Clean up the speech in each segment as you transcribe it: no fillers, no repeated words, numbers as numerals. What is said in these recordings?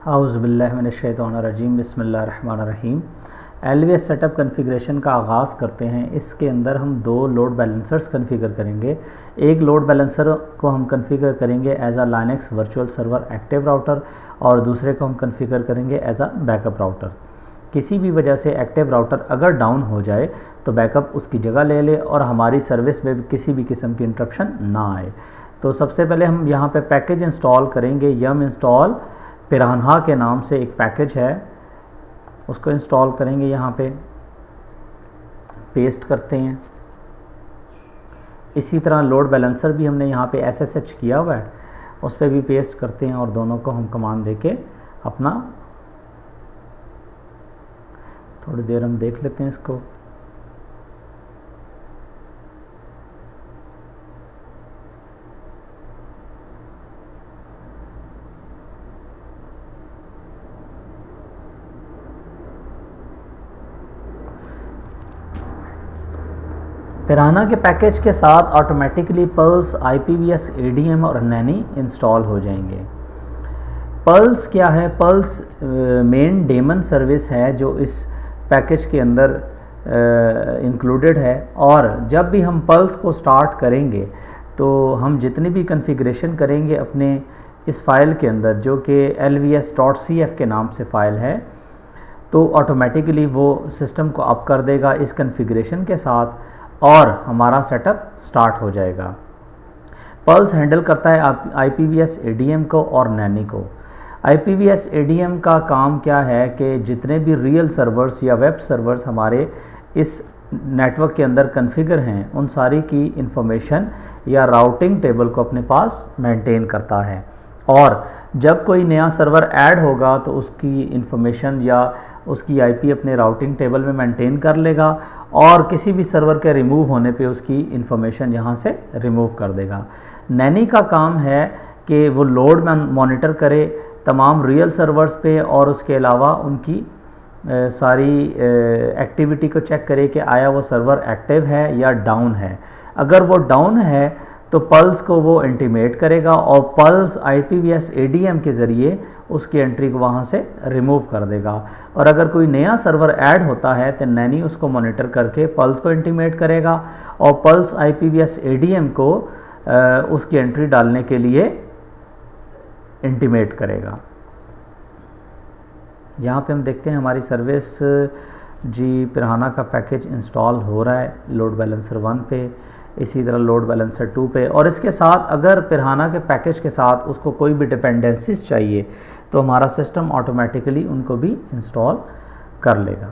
औज़ुबिल्लाहिमिनश्शैतानिर्रजीम बिस्मिल्लाहिर्रहमानिर्रहीम। LVS setup कन्फ़िगरेशन का आगाज़ करते हैं। इसके अंदर हम दो लोड बैलेंसर्स कन्फ़िगर करेंगे। एक लोड बैलेंसर को हम कन्फ़िगर करेंगे as a Linux virtual server active router और दूसरे को हम कन्फ़िगर करेंगे एज अ बैकअप राउटर। किसी भी वजह से एक्टिव राउटर अगर डाउन हो जाए तो बैकअप उसकी जगह ले ले और हमारी सर्विस में भी किसी भी किस्म की इंटरप्शन ना आए। तो सबसे पहले हम यहाँ पे पैकेज इंस्टॉल करेंगे। यम इंस्टॉल पिरान्हा के नाम से एक पैकेज है, उसको इंस्टॉल करेंगे। यहाँ पे पेस्ट करते हैं। इसी तरह लोड बैलेंसर भी हमने यहाँ पे SSH किया हुआ है, उस पर भी पेस्ट करते हैं और दोनों को हम कमांड देके अपना थोड़ी देर हम देख लेते हैं इसको। पिरान्हा के पैकेज के साथ ऑटोमेटिकली पल्स, IPVS, ADM और नैनी इंस्टॉल हो जाएंगे। पल्स क्या है? पल्स मेन डेमन सर्विस है जो इस पैकेज के अंदर इंक्लूडेड है। और जब भी हम पल्स को स्टार्ट करेंगे तो हम जितनी भी कॉन्फ़िगरेशन करेंगे अपने इस फाइल के अंदर, जो कि lvs.cf के नाम से फ़ाइल है, तो ऑटोमेटिकली वो सिस्टम को अप कर देगा इस कॉन्फ़िगरेशन के साथ और हमारा सेटअप स्टार्ट हो जाएगा। पल्स हैंडल करता है IPVS, ADM को और नैनी को। IPVS, ADM का काम क्या है कि जितने भी रियल सर्वर्स या वेब सर्वर्स हमारे इस नेटवर्क के अंदर कॉन्फ़िगर हैं, उन सारी की इंफॉर्मेशन या राउटिंग टेबल को अपने पास मेंटेन करता है। और जब कोई नया सर्वर ऐड होगा तो उसकी इंफॉर्मेशन या उसकी IP अपने राउटिंग टेबल में मेंटेन कर लेगा और किसी भी सर्वर के रिमूव होने पे उसकी इंफॉर्मेशन यहाँ से रिमूव कर देगा। नैनी का काम है कि वो लोड मॉनिटर करे तमाम रियल सर्वर्स पे और उसके अलावा उनकी सारी एक्टिविटी को चेक करे कि आया वो सर्वर एक्टिव है या डाउन है। अगर वो डाउन है तो पल्स को वो इंटीमेट करेगा और पल्स IPVS, ADM के ज़रिए उसकी एंट्री को वहाँ से रिमूव कर देगा। और अगर कोई नया सर्वर ऐड होता है तो नैनी उसको मॉनिटर करके पल्स को इंटीमेट करेगा और पल्स IPVS, ADM को उसकी एंट्री डालने के लिए इंटीमेट करेगा। यहाँ पे हम देखते हैं हमारी सर्विस जी पिरान्हा का पैकेज इंस्टॉल हो रहा है लोड बैलेंसर 1 पे, इसी तरह लोड बैलेंसर 2 पे। और इसके साथ अगर पिरान्हा के पैकेज के साथ उसको कोई भी डिपेंडेंसीज चाहिए तो हमारा सिस्टम ऑटोमेटिकली उनको भी इंस्टॉल कर लेगा।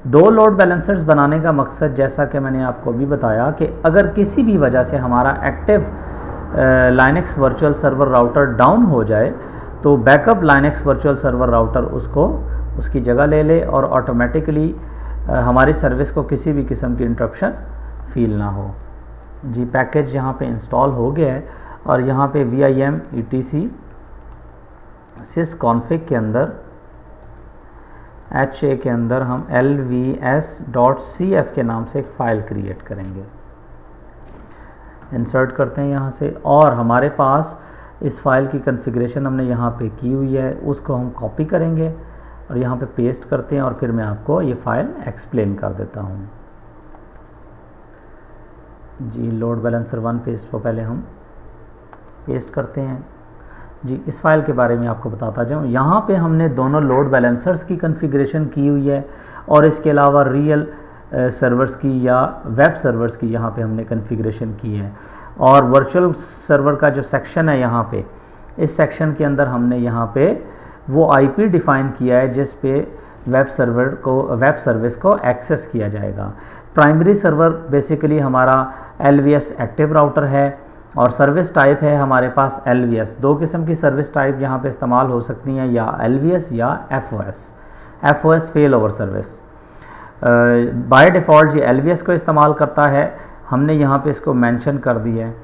दो लोड बैलेंसर्स बनाने का मकसद, जैसा कि मैंने आपको अभी बताया, कि अगर किसी भी वजह से हमारा active Linux virtual server router down हो जाए तो backup Linux virtual server router उसको उसकी जगह ले ले और ऑटोमेटिकली हमारी सर्विस को किसी भी किस्म की इंटरप्शन फील ना हो। जी पैकेज यहाँ पे इंस्टॉल हो गया है और यहाँ पे vim etc sysconfig के अंदर HA के अंदर हम lvs.cf के नाम से एक फ़ाइल क्रिएट करेंगे। इंसर्ट करते हैं यहाँ से और हमारे पास इस फाइल की कॉन्फ़िगरेशन हमने यहाँ पे की हुई है, उसको हम कॉपी करेंगे और यहाँ पे पेस्ट करते हैं और फिर मैं आपको ये फ़ाइल एक्सप्लेन कर देता हूँ। जी लोड बैलेंसर 1 पे इसको पहले हम पेस्ट करते हैं। जी इस फाइल के बारे में आपको बताता जाऊँ। यहाँ पे हमने दोनों लोड बैलेंसर्स की कॉन्फ़िगरेशन की हुई है और इसके अलावा रियल सर्वर्स की या वेब सर्वर्स की यहाँ पे हमने कॉन्फ़िगरेशन की है। और वर्चुअल सर्वर का जो सेक्शन है यहाँ पे, इस सेक्शन के अंदर हमने यहाँ पे वो IP डिफ़ाइन किया है जिस पे वेब सर्विस को एक्सेस किया जाएगा। प्राइमरी सर्वर बेसिकली हमारा LVS एक्टिव राउटर है और सर्विस टाइप है हमारे पास LVS। दो किस्म की सर्विस टाइप यहाँ पे इस्तेमाल हो सकती हैं, या LVS या FOS fail over service. By default ये LVS को इस्तेमाल करता है, हमने यहाँ पे इसको मेंशन कर दिया है।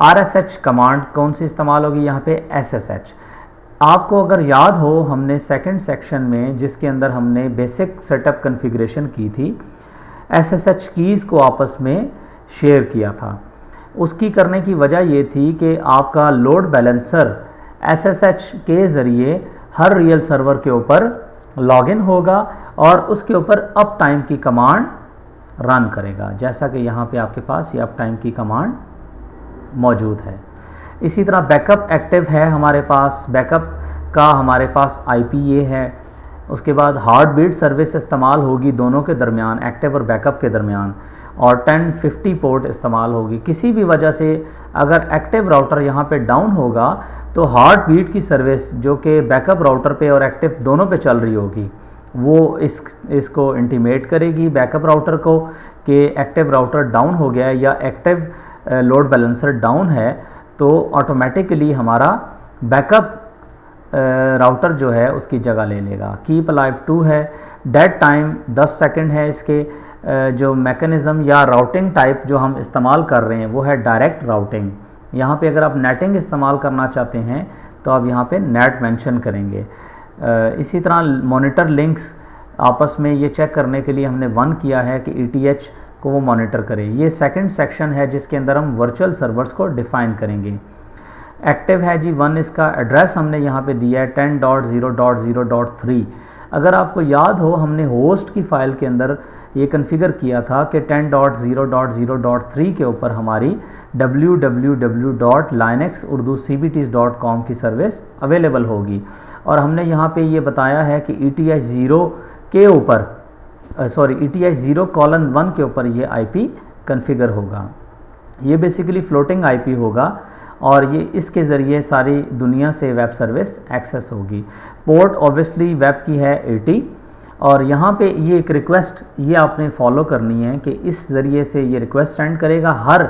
RSH कमांड कौन सी इस्तेमाल होगी? यहाँ पे SSH। आपको अगर याद हो, हमने सेकंड सेक्शन में जिसके अंदर हमने बेसिक सेटअप कॉन्फ़िगरेशन की थी, SSH कीज़ को आपस में शेयर किया था। उसकी करने की वजह ये थी कि आपका लोड बैलेंसर SSH के ज़रिए हर रियल सर्वर के ऊपर लॉगिन होगा और उसके ऊपर अप टाइम की कमांड रन करेगा, जैसा कि यहाँ पे आपके पास ये अप टाइम की कमांड मौजूद है। इसी तरह बैकअप एक्टिव है हमारे पास, बैकअप का हमारे पास IP ये है। उसके बाद हार्ट बीट सर्विस इस्तेमाल होगी दोनों के दरमियान, एक्टिव और बैकअप के दरमियान, और 1050 पोर्ट इस्तेमाल होगी। किसी भी वजह से अगर एक्टिव राउटर यहाँ पे डाउन होगा तो हार्ट बीट की सर्विस जो कि बैकअप राउटर पे और एक्टिव दोनों पे चल रही होगी वो इसको इंटीमेट करेगी बैकअप राउटर को कि एक्टिव राउटर डाउन हो गया है या एक्टिव लोड बैलेंसर डाउन है, तो ऑटोमेटिकली हमारा बैकअप राउटर जो है उसकी जगह ले लेगा। कीप अलाइव 2 है, डेड टाइम 10 सेकंड है। इसके जो मैकेनिज़्म या राउटिंग टाइप जो हम इस्तेमाल कर रहे हैं वो है डायरेक्ट राउटिंग। यहाँ पे अगर आप नेटिंग इस्तेमाल करना चाहते हैं तो आप यहाँ पे नेट मेंशन करेंगे। इसी तरह मॉनिटर लिंक्स आपस में ये चेक करने के लिए हमने 1 किया है कि ETH को वो मॉनिटर करे। ये सेकंड सेक्शन है जिसके अंदर हम वर्चुअल सर्वर्स को डिफ़ाइन करेंगे। एक्टिव है जी 1, इसका एड्रेस हमने यहाँ पे दिया है 10.0.0.3। अगर आपको याद हो हमने होस्ट की फ़ाइल के अंदर ये कॉन्फ़िगर किया था कि 10.0.0.3 के ऊपर हमारी www.linuxurduscbts.com की सर्विस अवेलेबल होगी, और हमने यहाँ पे ये बताया है कि ETH 0 के ऊपर ETH 0:1 के ऊपर ये IP कॉन्फ़िगर होगा। ये बेसिकली फ्लोटिंग IP होगा और ये इसके ज़रिए सारी दुनिया से वेब सर्विस एक्सेस होगी। पोर्ट ऑब्वियसली वेब की है 80, और यहाँ पे ये एक रिक्वेस्ट ये आपने फॉलो करनी है कि इस ज़रिए से ये रिक्वेस्ट सेंड करेगा हर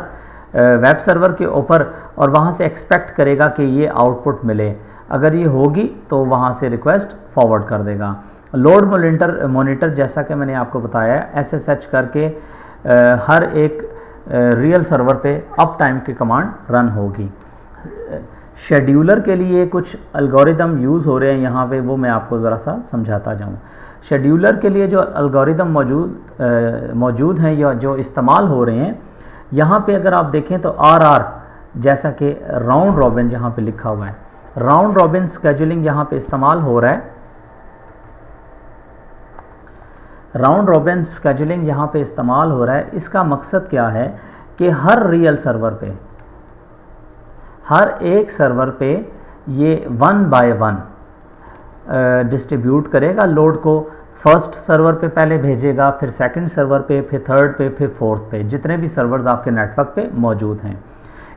वेब सर्वर के ऊपर, और वहाँ से एक्सपेक्ट करेगा कि ये आउटपुट मिले। अगर ये होगी तो वहाँ से रिक्वेस्ट फॉरवर्ड कर देगा। लोड मॉनिटर जैसा कि मैंने आपको बताया SSH करके हर एक रियल सर्वर पे अप टाइम की कमांड रन होगी। शेड्यूलर के लिए कुछ एल्गोरिदम यूज़ हो रहे हैं यहाँ पे, वो मैं आपको ज़रा सा समझाता जाऊँ। शेड्यूलर के लिए जो एल्गोरिदम मौजूद हैं या जो इस्तेमाल हो रहे हैं, यहाँ पे अगर आप देखें तो RR जैसा कि राउंड रॉबिन जहाँ पे लिखा हुआ है, राउंड रॉबिन स्केजुलिंग यहाँ पे इस्तेमाल हो रहा है। राउंड रॉबिन स्केजुलिंग यहाँ पे इस्तेमाल हो रहा है। इसका मकसद क्या है कि हर रियल सर्वर पे, हर एक सर्वर पे ये 1 बाय 1 डिस्ट्रीब्यूट करेगा लोड को। फर्स्ट सर्वर पे पहले भेजेगा, फिर सेकंड सर्वर पे, फिर थर्ड पे, फिर फोर्थ पे, जितने भी सर्वर्स आपके नेटवर्क पे मौजूद हैं।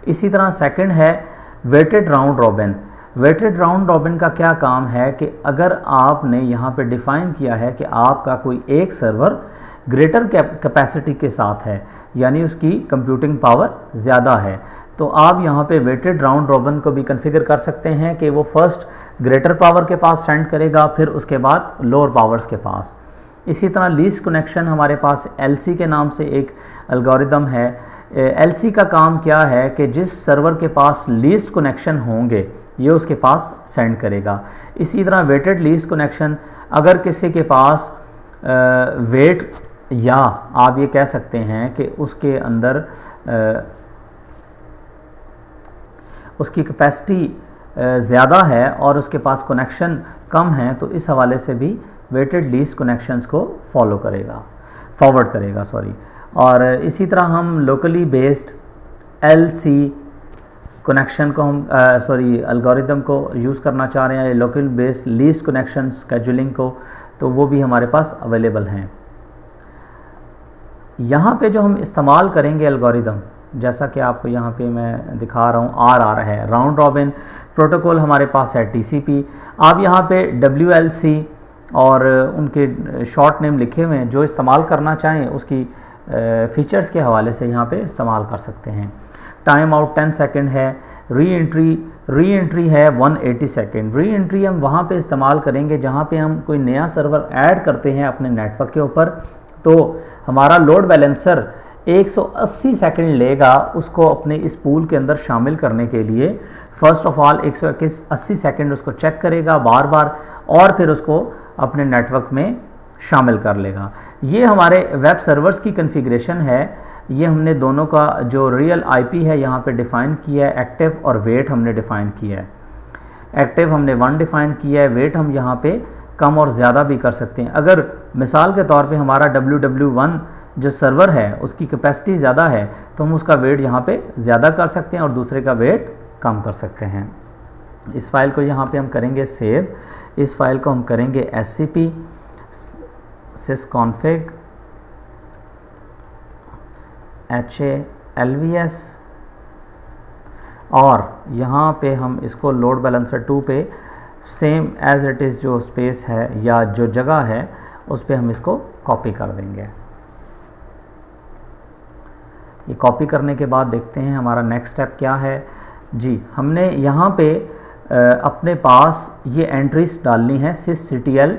इसी तरह सेकंड है weighted round robin. Weighted round robin का क्या काम है कि अगर आपने यहाँ पे डिफ़ाइन किया है कि आपका कोई एक सर्वर ग्रेटर कैपेसिटी के साथ है, यानी उसकी कंप्यूटिंग पावर ज़्यादा है, तो आप यहाँ पे वेटेड राउंड रॉबिन को भी कॉन्फ़िगर कर सकते हैं कि वो फर्स्ट ग्रेटर पावर के पास सेंड करेगा, फिर उसके बाद लोअर पावर्स के पास। इसी तरह लीस्ट कनेक्शन हमारे पास LC के नाम से एक एल्गोरिदम है। LC का काम क्या है कि जिस सर्वर के पास लीस्ट कनेक्शन होंगे ये उसके पास सेंड करेगा। इसी तरह वेटेड लीस्ट कनेक्शन, अगर किसी के पास वेट या आप ये कह सकते हैं कि उसके अंदर उसकी कैपेसिटी ज़्यादा है और उसके पास कनेक्शन कम है, तो इस हवाले से भी वेटेड लीस्ट कनेक्शंस को फॉरवर्ड करेगा। और इसी तरह हम लोकली बेस्ड LC कनेक्शन को हम एल्गोरिदम को यूज़ करना चाह रहे हैं, local based least connection scheduling को, तो वो भी हमारे पास अवेलेबल हैं। यहाँ पे जो हम इस्तेमाल करेंगे एल्गोरिदम, जैसा कि आपको यहाँ पे मैं दिखा रहा हूँ, RR है, राउंड रॉबिन प्रोटोकॉल हमारे पास है TCP। आप यहाँ पे WLC और उनके शॉर्ट नेम लिखे हुए हैं, जो इस्तेमाल करना चाहें उसकी फीचर्स के हवाले से यहाँ पे इस्तेमाल कर सकते हैं। टाइम आउट 10 सेकंड है। री एंट्री है 180 सेकंड। री एंट्री हम वहाँ पे इस्तेमाल करेंगे जहाँ पे हम कोई नया सर्वर ऐड करते हैं अपने नेटवर्क के ऊपर, तो हमारा लोड बैलेंसर 180 सेकंड लेगा उसको अपने इस पूल के अंदर शामिल करने के लिए। फर्स्ट ऑफ ऑल 180 सेकंड उसको चेक करेगा बार बार, और फिर उसको अपने नेटवर्क में शामिल कर लेगा। ये हमारे वेब सर्वर्स की कॉन्फ़िगरेशन है। ये हमने दोनों का जो रियल आईपी है यहाँ पे डिफ़ाइन किया है, एक्टिव और वेट हमने डिफ़ाइन किया है। एक्टिव हमने 1 डिफ़ाइन किया है, वेट हम यहाँ पे कम और ज़्यादा भी कर सकते हैं। अगर मिसाल के तौर पे हमारा ww1 जो सर्वर है उसकी कैपेसिटी ज़्यादा है तो हम उसका वेट यहाँ पे ज़्यादा कर सकते हैं और दूसरे का वेट कम कर सकते हैं। इस फाइल को यहाँ पे हम करेंगे सेव। इस फाइल को हम करेंगे scp sysconfig halvs और यहाँ पे हम इसको लोड बैलेंसर 2 पे सेम एज इट इज़ जो स्पेस है या जो जगह है उस पर हम इसको कॉपी कर देंगे। ये कॉपी करने के बाद देखते हैं हमारा नेक्स्ट स्टेप क्या है। जी, हमने यहाँ पे अपने पास ये एंट्रीज डालनी है sysctl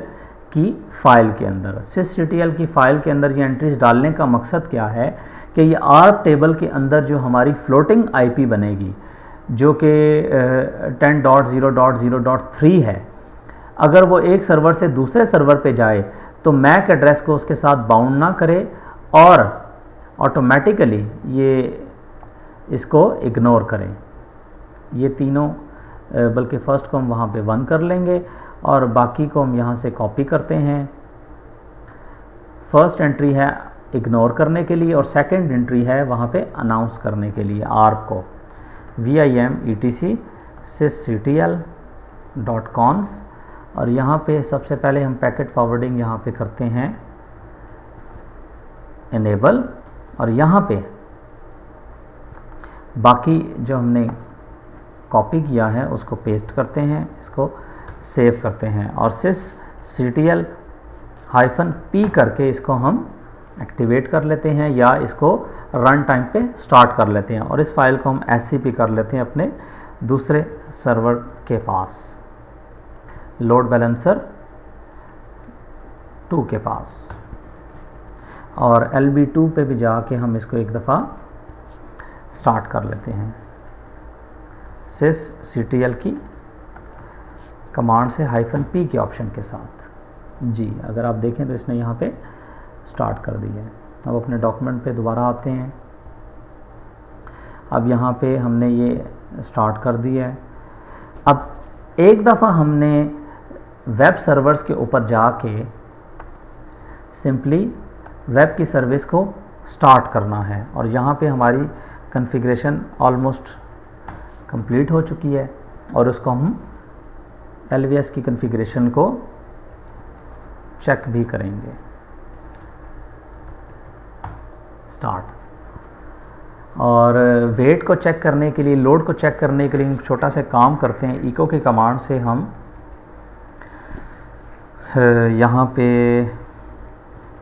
की फ़ाइल के अंदर। sysctl की फ़ाइल के अंदर ये एंट्रीज डालने का मकसद क्या है कि ये आर्प टेबल के अंदर जो हमारी फ्लोटिंग आईपी बनेगी जो कि 10.0.0.3 है, अगर वो एक सर्वर से दूसरे सर्वर पे जाए तो मैक एड्रेस को उसके साथ बाउंड ना करे और ऑटोमेटिकली ये इसको इग्नोर करें। ये तीनों बल्कि फ़र्स्ट को हम वहाँ पे 1 कर लेंगे और बाकी को हम यहाँ से कॉपी करते हैं। फर्स्ट एंट्री है इग्नोर करने के लिए और सेकंड एंट्री है वहाँ पे अनाउंस करने के लिए आर्प को vim etc sysctl.conf और यहाँ पे सबसे पहले हम पैकेट फॉरवर्डिंग यहाँ पे करते हैं इनेबल और यहाँ पे बाकी जो हमने कॉपी किया है उसको पेस्ट करते हैं, इसको सेव करते हैं और sysctl-p करके इसको हम एक्टिवेट कर लेते हैं या इसको रन टाइम पे स्टार्ट कर लेते हैं और इस फाइल को हम scp कर लेते हैं अपने दूसरे सर्वर के पास, लोड बैलेंसर 2 के पास और lb2 पे भी जाके हम इसको एक दफ़ा स्टार्ट कर लेते हैं sysctl की कमांड से -p के ऑप्शन के साथ। जी, अगर आप देखें तो इसने यहाँ पे स्टार्ट कर दिया है। अब अपने डॉक्यूमेंट पे दोबारा आते हैं। अब यहाँ पे हमने ये स्टार्ट कर दिया है। अब एक दफ़ा हमने वेब सर्वर्स के ऊपर जाके सिंपली वेब की सर्विस को स्टार्ट करना है और यहाँ पे हमारी कॉन्फ़िगरेशन ऑलमोस्ट कंप्लीट हो चुकी है और उसको हम LVS की कॉन्फ़िगरेशन को चेक भी करेंगे। स्टार्ट और वेट को चेक करने के लिए, लोड को चेक करने के लिए हम छोटा सा काम करते हैं। इको के कमांड से हम यहाँ पे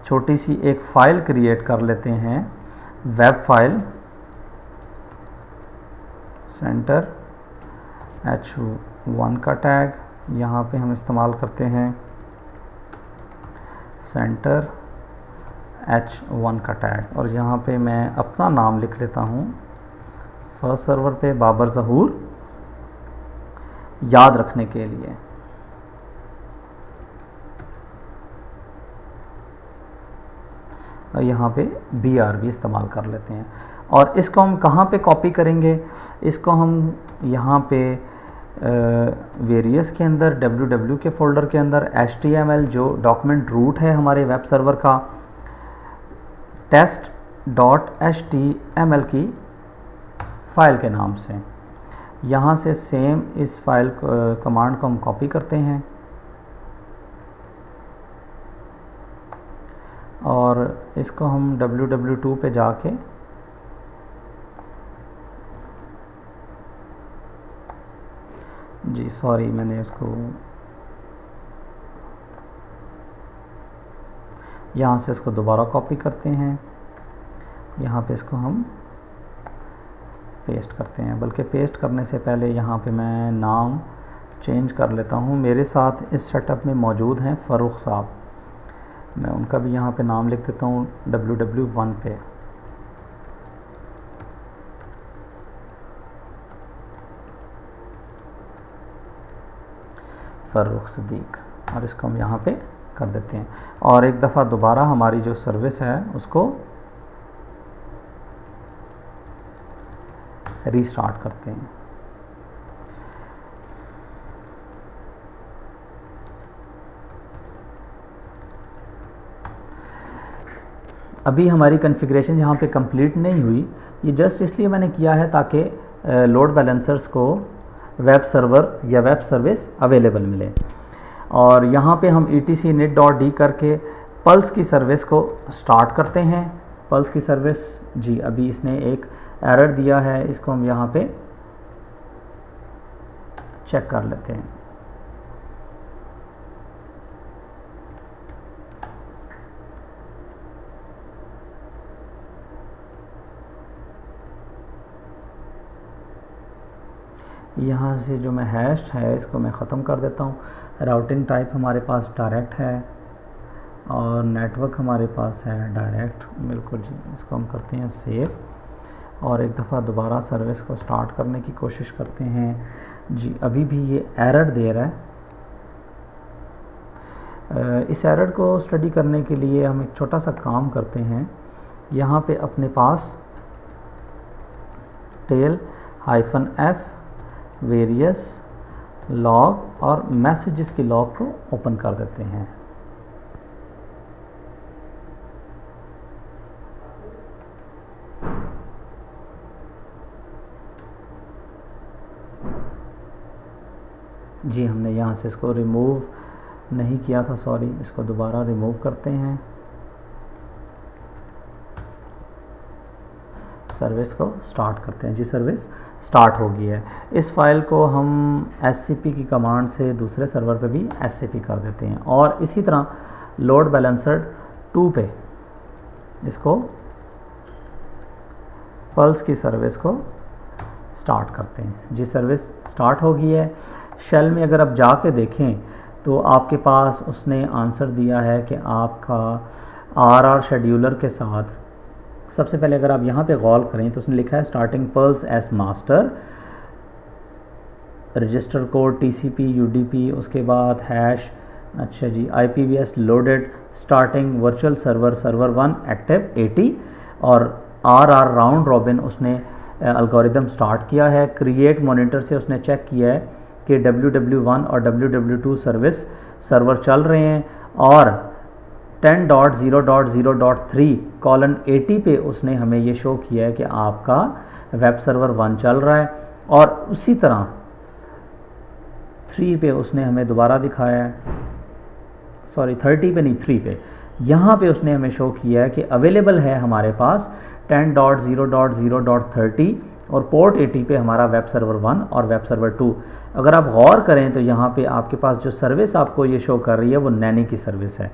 छोटी सी एक फ़ाइल क्रिएट कर लेते हैं, वेब फाइल सेंटर h1 का टैग यहाँ पे हम इस्तेमाल करते हैं, सेंटर h1 का टैग और यहाँ पे मैं अपना नाम लिख लेता हूँ फर्स्ट सर्वर पे बाबर ज़हूर, याद रखने के लिए। और यहाँ पे BRB इस्तेमाल कर लेते हैं और इसको हम कहाँ पे कॉपी करेंगे, इसको हम यहाँ पे वेरियस के अंदर www के फ़ोल्डर के अंदर HTML जो डॉक्यूमेंट रूट है हमारे वेब सर्वर का, test.html की फ़ाइल के नाम से यहाँ से सेम इस फाइल कमांड को हम कॉपी करते हैं और इसको हम www2 पे जाके जी सॉरी मैंने इसको यहाँ से इसको दोबारा कॉपी करते हैं, यहाँ पे इसको हम पेस्ट करते हैं। बल्कि पेस्ट करने से पहले यहाँ पे मैं नाम चेंज कर लेता हूँ। मेरे साथ इस सेटअप में मौजूद हैं फ़ारूक साहब, मैं उनका भी यहाँ पे नाम लिख देता हूँ ww1 पे। फ़ारूक सिद्दीक और इसको हम यहाँ पे कर देते हैं और एक दफ़ा दोबारा हमारी जो सर्विस है उसको रीस्टार्ट करते हैं। अभी हमारी कॉन्फ़िगरेशन यहाँ पे कंप्लीट नहीं हुई, ये जस्ट इसलिए मैंने किया है ताकि लोड बैलेंसर्स को वेब सर्वर या वेब सर्विस अवेलेबल मिले। और यहाँ पे हम etc-init.d करके पल्स की सर्विस को स्टार्ट करते हैं। पल्स की सर्विस जी अभी इसने एक एरर दिया है, इसको हम यहाँ पे चेक कर लेते हैं। यहाँ से जो मैं हैश है इसको मैं ख़त्म कर देता हूँ। राउटिंग टाइप हमारे पास डायरेक्ट है और नेटवर्क हमारे पास है डायरेक्ट, बिल्कुल जी। इसको हम करते हैं सेव और एक दफ़ा दोबारा सर्विस को स्टार्ट करने की कोशिश करते हैं जी। अभी भी ये एरर दे रहा है। इस एरर को स्टडी करने के लिए हम एक छोटा सा काम करते हैं। यहाँ पे अपने पास टेल-f वेरियस लॉग और मैसेजेस की लॉग को ओपन कर देते हैं। जी हमने यहाँ से इसको रिमूव नहीं किया था, सॉरी, इसको दोबारा रिमूव करते हैं। सर्विस को स्टार्ट करते हैं जी। सर्विस स्टार्ट हो गई है। इस फाइल को हम scp की कमांड से दूसरे सर्वर पे भी scp कर देते हैं और इसी तरह लोड बैलेंसर 2 पे इसको पल्स की सर्विस को स्टार्ट करते हैं जी। सर्विस स्टार्ट हो गई है। शेल में अगर आप जाके देखें तो आपके पास उसने आंसर दिया है कि आपका RR शेड्यूलर के साथ, सबसे पहले अगर आप यहाँ पे गौर करें तो उसने लिखा है starting pulse S master, register code TCP UDP, उसके बाद हैश, अच्छा जी, IPVS loaded, starting virtual server server 1 active 80 और RR राउंड रॉबिन उसने एल्गोरिदम स्टार्ट किया है। क्रिएट मॉनिटर से उसने चेक किया है कि WW1 और WW2 सर्विस सर्वर चल रहे हैं और 10.0.0.3:80 पे उसने हमें ये शो किया है कि आपका वेब सर्वर 1 चल रहा है। और उसी तरह 3 पे उसने हमें दोबारा दिखाया है, सॉरी 30 पे नहीं 3 पे, यहाँ पे उसने हमें शो किया है कि अवेलेबल है हमारे पास 10.0.0.30 और पोर्ट 80 पे हमारा वेब सर्वर 1 और वेब सर्वर 2। अगर आप गौर करें तो यहाँ पे आपके पास जो सर्विस आपको ये शो कर रही है वो नैनी की सर्विस है।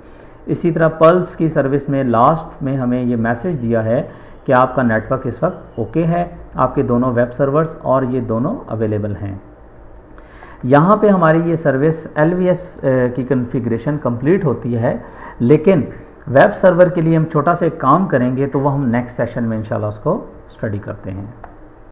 इसी तरह पल्स की सर्विस में लास्ट में हमें ये मैसेज दिया है कि आपका नेटवर्क इस वक्त ओके है, आपके दोनों वेब सर्वर्स और ये दोनों अवेलेबल हैं। यहाँ पे हमारी ये सर्विस LVS की कॉन्फ़िगरेशन कंप्लीट होती है, लेकिन वेब सर्वर के लिए हम छोटा सा एक काम करेंगे तो वो हम नेक्स्ट सेशन में इंशाल्लाह उसको स्टडी करते हैं।